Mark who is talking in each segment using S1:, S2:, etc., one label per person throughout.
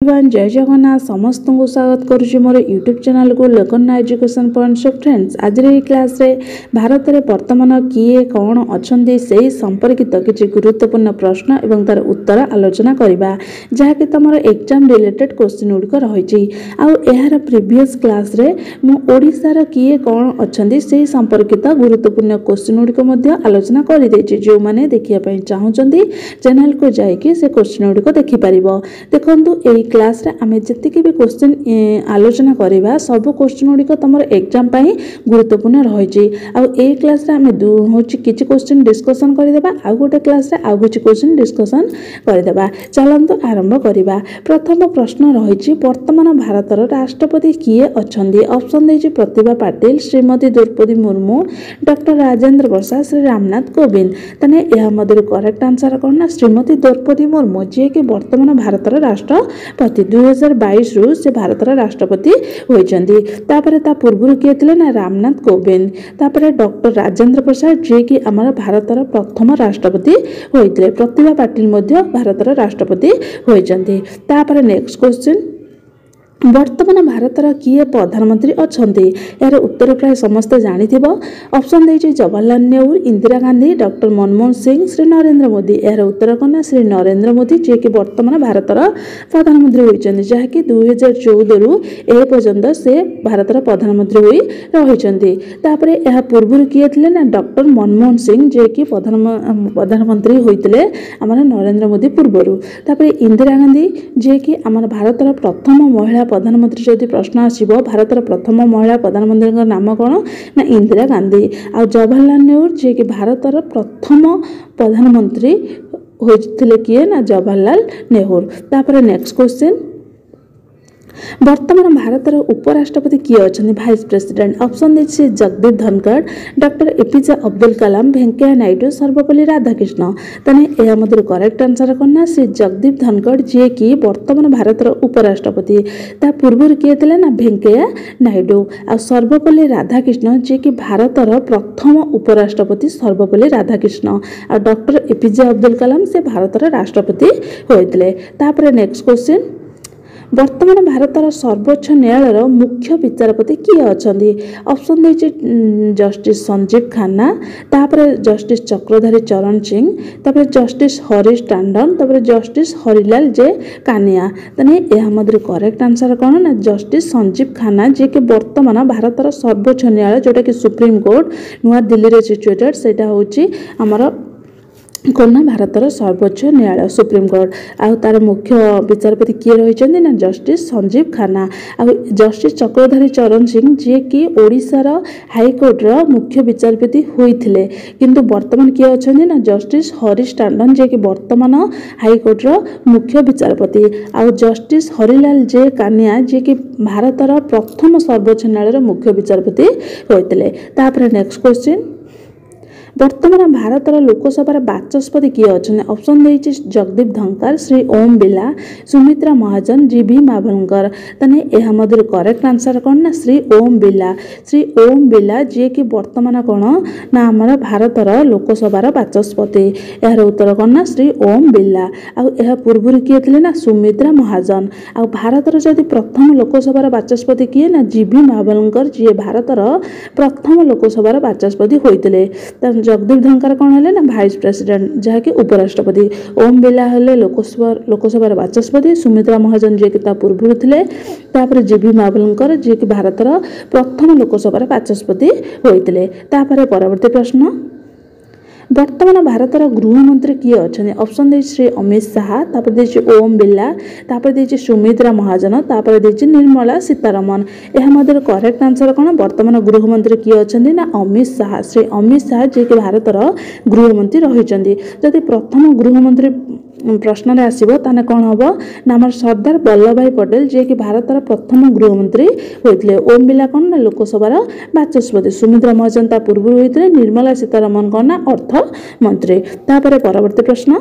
S1: Everyone जय जगन्नाथ समस्त को स्वागत करुच्ची मोर यूट्यूब चैनल को लोकन्ना एजुकेशन पॉइंट। सो फ्रेंड्स आज ये क्लास रे भारत में वर्तमान किए कौन अच्छा से संपर्कित किसी गुरुत्वपूर्ण प्रश्न एवं तार उत्तर आलोचना करवा जहाँकि तुम एग्जाम रिलेटेड क्वेश्चन गुड़िक रही। आर प्रीवियस क्लास रे ओडिशार किए कौन अच्छा से संपर्कित गुरुत्वपूर्ण क्वेश्चन गुड़िक आलोचना कर जो मैंने देखापी चाहते चैनल को जाकि से क्वेश्चन गुड़िक देखिपर। देखो यही क्लास रे आमे जतिकि भी क्वेश्चन आलोचना करवा सब क्वेश्चन गुड़िक तुम एग्जाम गुरुत्वपूर्ण रही। आई क्लास रे आमे किछि क्वेश्चन डिस्कशन करदेबा आ गोटे क्लास रे आ किछि क्वेश्चन डिस्कशन करदेबा। चलंतु आरंभ करवा। प्रथम प्रश्न रही वर्तमान भारतर राष्ट्रपति किए अछंदी। ऑप्शन देछि प्रतिभा पाटिल, श्रीमती द्रौपदी मुर्मू, डॉक्टर राजेंद्र प्रसाद, श्री रामनाथ कोविंद। तने यह मधुर करेक्ट आंसर कोन श्रीमती द्रौपदी मुर्मू जे कि वर्तमान भारतर राष्ट्रपति 2022 रु से भारतर राष्ट्रपति होइचंदी। तापरे ता पूर्व किए थिले ना रामनाथ कोविंद। तापरे डॉक्टर राजेंद्र प्रसाद जे कि आमर भारतर प्रथम राष्ट्रपति होइथिले। प्रतिभा पाटिल मध्य भारतर राष्ट्रपति होइचंदी। तापरे नेक्स्ट क्वेश्चन वर्तमान भारतर किए प्रधानमंत्री अछंती। यार उत्तर प्राय समस्त जानिथिबो। ऑप्शन देछि जवाहरलाल नेहरू, इंदिरा गांधी, डॉक्टर मनमोहन सिंह, श्री नरेंद्र मोदी। यार उत्तर कोन श्री नरेंद्र मोदी जे कि वर्तमान भारतर प्रधानमंत्री होइचंदी जहाँकि 2014 रु ए पर्यंत से भारतर प्रधानमंत्री होई रहिचंदी। तापरे यह पूर्व किए थिले ना डॉक्टर मनमोहन सिंह जे कि प्रधानमंत्री होइतिले हमर नरेंद्र मोदी पूर्वरु। तापरे इंदिरा गांधी जे कि हमर भारतर प्रथम महिला प्रधानमंत्री जदि प्रश्न आसीबो भारतर प्रथम महिला प्रधानमंत्री नाम कौन ना इंदिरा गांधी। आ जवाहरलाल नेहरू जे कि भारतर प्रथम प्रधानमंत्री होइथिले किए ना जवाहरलाल नेहरू। तापर नेक्स्ट क्वेश्चन वर्तमान भारतर उपराष्ट्रपति किए अछंती भाइस प्रेसिडेंट। ऑप्शन देछि जगदीप धनखड़, डॉक्टर एपीजे अब्दुल कलाम, वेंकैया नायडू, सर्वपल्ली राधाकृष्ण। तने एहा मधुर करेक्ट आंसर कोन श्री जगदीप धनखड़ जे कि वर्तमान भारतर उपराष्ट्रपति। ता पूर्व किए थिले ना वेंकैया नायडू। आ सर्वपल्ली राधाकृष्ण जे कि भारतर प्रथम उपराष्ट्रपति सर्वपल्ली राधाकृष्ण। आ डॉक्टर एपीजे अब्दुल कलाम से भारतर राष्ट्रपति होइतिले। तापर नेक्स्ट क्वेश्चन वर्तमान भारतर सर्वोच्च न्यायालय मुख्य विचारपति किए अछंदी। ऑप्शन देछि जस्टिस संजीव खन्ना, तापर जस्टिस चक्रधारी चरण सिंह, तापर जस्टिस हरीश टांडन, तापर जस्टिस हरिलाल जे कानिया। तने यह मधुर करेक्ट आंसर कोन ना जस्टिस संजीव खन्ना जे कि वर्तमान भारतर सर्वोच्च न्यायालय जोटा कि सुप्रीम कोर्ट नुआ दिल्ली रे सिचुएटेड सेटा होछि हमर कोना भारतर सर्वोच्च न्यायालय सुप्रीम कोर्ट। आ तार मुख्य विचारपति किए रहिचंदी ना जस्टिस संजीव खन्ना। आ जस्टिस चक्रधारी चरण सिंह जे कि ओडिशार हाईकोर्ट रो मुख्य विचारपति होइथिले किंतु वर्तमान किए अछंदी ना जस्टिस हरीश टांडन जे कि वर्तमान हाईकोर्ट रो मुख्य विचारपति। आ जस्टिस हरिलाल जे कानिया जे कि भारतर प्रथम सर्वोच्च न्यायालय रो मुख्य विचारपति होइथिले। तापर नेक्स्ट क्वेश्चन वर्तमान भारतर लोकसभा बाचस्पति किए अछंती। ऑप्शन देछि जगदीप धनखड़, श्री ओम बिरला, सुमित्रा महाजन, जीबी मावलकर। तने एहा मधुर करेक्ट आंसर कोन ना श्री ओम बिरला। श्री ओम बिरला जे कि वर्तमान कोन ना हमर भारतर लोकसभा बाचस्पति। यार उत्तर कोन ना श्री ओम बिरला। आ एहा पूर्व किए थिले ना सुमित्रा महाजन। आ भारतर जदि प्रथम लोकसभा बाचस्पति किए ना जीबी मावलकर जे भारतर प्रथम लोकसभा बाचस्पति होइतिले। जगदीप धनखड़ कौन है ना भाइस प्रेसिडेंट जहाँकि उपराष्ट्रपति। ओम बिरला हेले लोकसभा बाचस्पति। सुमित्रा महाजन जे कि पूर्व थे। तापर जीबी मावलकर जे कि भारतर प्रथम लोकसभा बाचस्पति होइतिले। तापर परवर्ती प्रश्न वर्तमान भारतर गृहमंत्री किए अछंती। ऑप्शन देछि श्री अमित शाह, तापर देछि ओम बिरला, तापर देछि सुमित्रा महाजन, तापर देछि निर्मला सीतारमण। एहा मधुर करेक्ट आंसर कोन वर्तमान गृहमंत्री किए अछंती ना अमित शाह। श्री अमित शाह जे कि भारतर गृहमंत्री रहिचंदी। जदि प्रथम गृहमंत्री प्रश्न रे आसीबो ताने कोन हबो ना हमर सरदार वल्लभ भाई पटेल जे कि भारतर प्रथम गृहमंत्री होइथिले। ओम बिरला कोन ना लोकसभा बाचस्पति। सुमित्रा महाजन ता पूर्व होइथिले। निर्मला सीतारमण कोन ना अर्थ मंत्री। तापर परवर्ती प्रश्न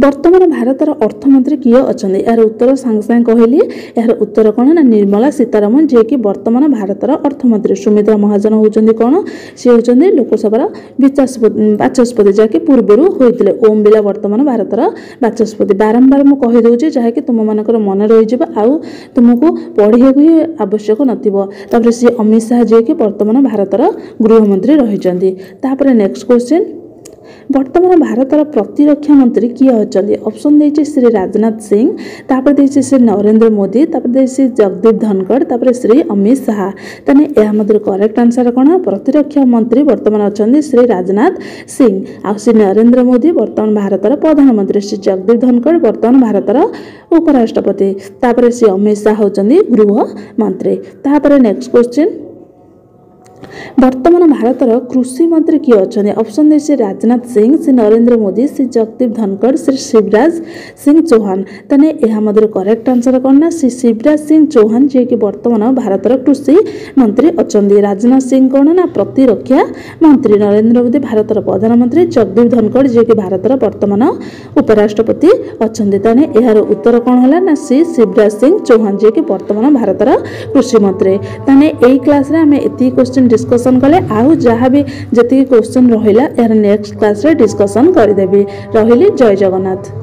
S1: ବର୍ତ୍ତମାନ ଭାରତର ଅର୍ଥମନ୍ତ୍ରୀ କିଏ ଅଛନ୍ତି? ଏହାର ଉତ୍ତର ସାଙ୍ଗେ ସାଙ୍ଗେ କହିଲି। ଏହାର ଉତ୍ତର କ'ଣ ନା ନିର୍ମଳା ସୀତାରମଣ, ଯିଏକି ବର୍ତ୍ତମାନ ଭାରତର ଅର୍ଥମନ୍ତ୍ରୀ। ସୁମିତ୍ରା ମହାଜନ ହେଉଛନ୍ତି କ'ଣ? ସେ ହେଉଛନ୍ତି ଲୋକସଭାର ବାଚସ୍ପତି, ଯାହାକି ପୂର୍ବରୁ ହୋଇଥିଲେ। ଓମ୍ ବିର୍ଲା ବର୍ତ୍ତମାନ ଭାରତର ବାଚସ୍ପତି। ବାରମ୍ବାର ମୁଁ କହିଦେଉଛି, ଯାହାକି ତୁମମାନଙ୍କର ମନେ ରହିଯିବ, ଆଉ ତୁମକୁ ପଢ଼ିବାକୁ ହିଁ ଆବଶ୍ୟକ ନଥିବ। ତାପରେ ସେ ଅମିତ ଶାହା, ଯିଏକି ବର୍ତ୍ତମାନ ଭାରତର ଗୃହମନ୍ତ୍ରୀ ରହିଛନ୍ତି। ତାପରେ ନେକ୍ସଟ କ୍ୱେଶ୍ଚିନ୍, ବର୍ତ୍ତମାନ ଭାରତର ପ୍ରତିରକ୍ଷା ମନ୍ତ୍ରୀ କିଏ ଅଛନ୍ତି? ଅପସନ୍ ଦେଇଛି ଶ୍ରୀ ରାଜନାଥ ସିଂ, ତାପରେ ଦେଇଛି ଶ୍ରୀ ନରେନ୍ଦ୍ର ମୋଦି, ତାପରେ ଦେଇଛି ଜଗଦୀପ ଧନଖଡ଼, ତାପରେ ଶ୍ରୀ ଅମିତ ଶାହା। ତାହେଲେ ଏହା ମଧ୍ୟରୁ କରେକ୍ଟ ଆନ୍ସର କ'ଣ? ପ୍ରତିରକ୍ଷା ମନ୍ତ୍ରୀ ବର୍ତ୍ତମାନ ଅଛନ୍ତି ଶ୍ରୀ ରାଜନାଥ ସିଂ, ଆଉ ଶ୍ରୀ ନରେନ୍ଦ୍ର ମୋଦି ବର୍ତ୍ତମାନ ଭାରତର ପ୍ରଧାନମନ୍ତ୍ରୀ, ଶ୍ରୀ ଜଗଦୀପ ଧନଖଡ଼ ବର୍ତ୍ତମାନ ଭାରତର ଉପରାଷ୍ଟ୍ରପତି, ତାପରେ ଶ୍ରୀ ଅମିତ ଶାହା ହେଉଛନ୍ତି ଗୃହମନ୍ତ୍ରୀ। ତାପରେ ନେକ୍ସଟ କ୍ୱେଶ୍ଚିନ୍, ବର୍ତ୍ତମାନ ଭାରତର କୃଷି ମନ୍ତ୍ରୀ କିଏ ଅଛନ୍ତି? ଅପସନ୍ ଦେଇଛି ରାଜନାଥ ସିଂ, ଶ୍ରୀ ନରେନ୍ଦ୍ର ମୋଦି, ଶ୍ରୀ ଜଗଦୀପ ଧନଖଡ଼, ଶ୍ରୀ ଶିବରାଜ ସିଂ ଚୌହାନ। ତାହେଲେ ଏହା ମଧ୍ୟରୁ କରେକ୍ଟ ଆନ୍ସର କ'ଣ ନା ଶ୍ରୀ ଶିବରାଜ ସିଂ ଚୌହାନ, ଯିଏକି ବର୍ତ୍ତମାନ ଭାରତର କୃଷି ମନ୍ତ୍ରୀ ଅଛନ୍ତି। ରାଜନାଥ ସିଂ କ'ଣ ନା ପ୍ରତିରକ୍ଷା ମନ୍ତ୍ରୀ, ନରେନ୍ଦ୍ର ମୋଦି ଭାରତର ପ୍ରଧାନମନ୍ତ୍ରୀ, ଜଗଦୀପ ଧନଖଡ଼ ଯିଏକି ଭାରତର ବର୍ତ୍ତମାନ ଉପରାଷ୍ଟ୍ରପତି ଅଛନ୍ତି। ତାହେଲେ ଏହାର ଉତ୍ତର କ'ଣ ହେଲା ନା ଶ୍ରୀ ଶିବରାଜ ସିଂ ଚୌହାନ, ଯିଏକି ବର୍ତ୍ତମାନ ଭାରତର କୃଷି ମନ୍ତ୍ରୀ। ତାହେଲେ ଏଇ କ୍ଲାସରେ ଆମେ ଏତିକି କ୍ୱେଶ୍ଚିନ୍ डिस्कसन कले, आउ जहाँ भी जी क्वेश्चन रहा यार नेक्स्ट क्लास रे डिस्कसन करदेवी। रही जय जगन्नाथ।